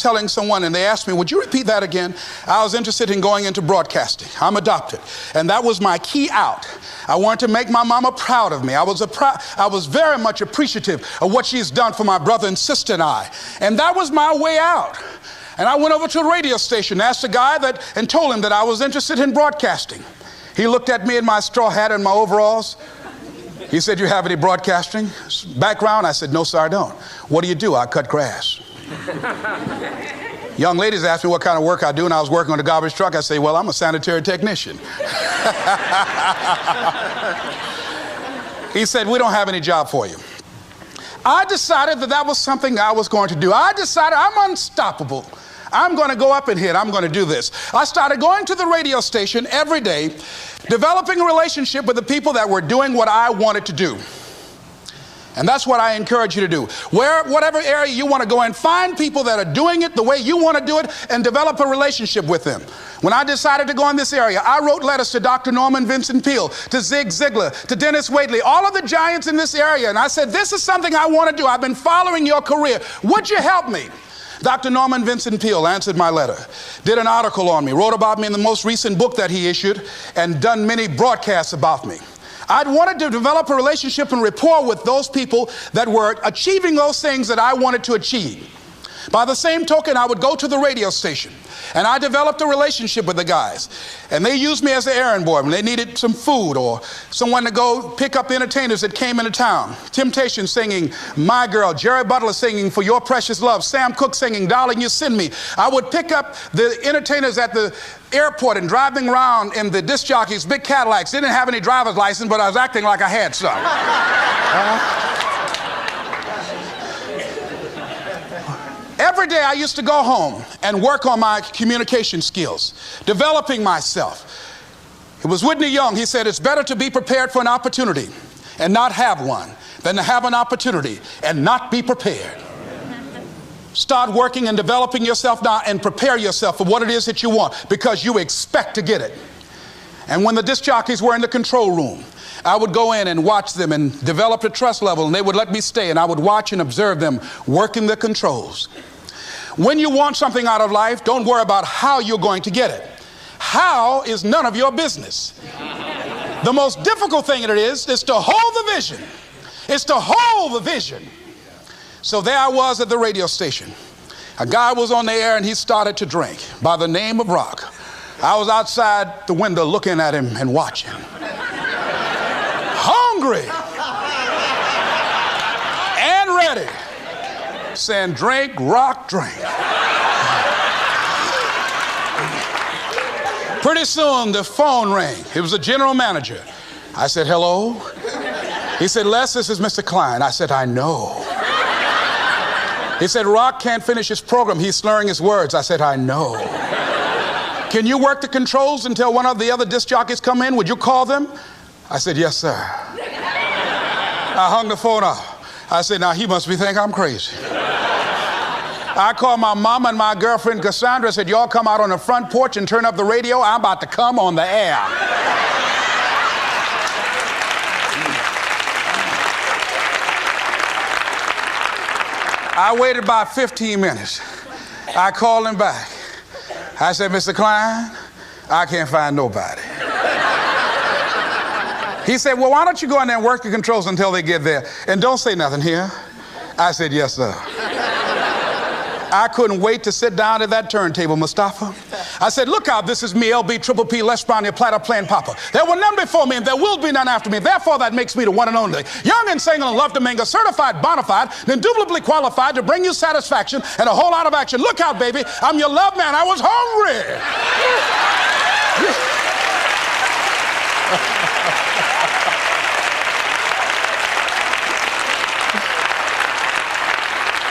telling someone, and they asked me, would you repeat that again? I was interested in going into broadcasting. I'm adopted. And that was my key out. I wanted to make my mama proud of me. I was very much appreciative of what she's done for my brother and sister and I. And that was my way out. And I went over to a radio station, asked a guy and told him that I was interested in broadcasting. He looked at me in my straw hat and my overalls. He said, you have any broadcasting background? I said, no, sir, I don't. What do you do? I cut grass. Young ladies asked me what kind of work I do, and I was working on a garbage truck. I say, well, I'm a sanitary technician. He said, we don't have any job for you. I decided that was something I was going to do. I decided I'm unstoppable. I'm going to go up in here and I'm going to do this. I started going to the radio station every day, developing a relationship with the people that were doing what I wanted to do. And that's what I encourage you to do. Whatever area you want to go in, find people that are doing it the way you want to do it and develop a relationship with them. When I decided to go in this area, I wrote letters to Dr. Norman Vincent Peale, to Zig Ziglar, to Dennis Waitley, all of the giants in this area. And I said, this is something I want to do. I've been following your career. Would you help me? Dr. Norman Vincent Peale answered my letter, did an article on me, wrote about me in the most recent book that he issued, and done many broadcasts about me. I'd wanted to develop a relationship and rapport with those people that were achieving those things that I wanted to achieve. By the same token, I would go to the radio station, and I developed a relationship with the guys. And they used me as an errand boy when they needed some food or someone to go pick up the entertainers that came into town. Temptation singing My Girl, Jerry Butler singing For Your Precious Love, Sam Cooke singing Darling You Send Me. I would pick up the entertainers at the airport and driving around in the disc jockeys, big Cadillacs. Didn't have any driver's license, but I was acting like I had some. Every day I used to go home and work on my communication skills, developing myself. It was Whitney Young. He said, it's better to be prepared for an opportunity and not have one than to have an opportunity and not be prepared. Start working and developing yourself now and prepare yourself for what it is that you want, because you expect to get it. And when the disc jockeys were in the control room, I would go in and watch them and develop a trust level, and they would let me stay, and I would watch and observe them working the controls. When you want something out of life, don't worry about how you're going to get it. How is none of your business. The most difficult thing it is to hold the vision. It's to hold the vision. So there I was at the radio station. A guy was on the air and he started to drink by the name of Rock. I was outside the window looking at him and watching. Hungry and ready, saying, drink, Rock, drink. Pretty soon the phone rang. It was the general manager. I said, hello? He said, Les, this is Mr. Klein. I said, I know. He said, Rock can't finish his program. He's slurring his words. I said, I know. Can you work the controls until one of the other disc jockeys come in? Would you call them? I said, yes, sir. I hung the phone up. I said, now he must think I'm crazy. I called my mama and my girlfriend Cassandra, said, y'all come out on the front porch and turn up the radio. I'm about to come on the air. I waited about 15 minutes. I called him back. I said, Mr. Klein, I can't find nobody. He said, well, why don't you go in there and work the controls until they get there? And don't say nothing here. I said, yes, sir. I couldn't wait to sit down at that turntable, Mustafa. I said, look out, this is me, LB, Triple P, Les Brown, your platter playing Papa. There were none before me and there will be none after me. Therefore, that makes me the one and only. Young and single and love to mingle, certified, bona fide, indubitably qualified to bring you satisfaction and a whole lot of action. Look out, baby, I'm your love man. I was hungry.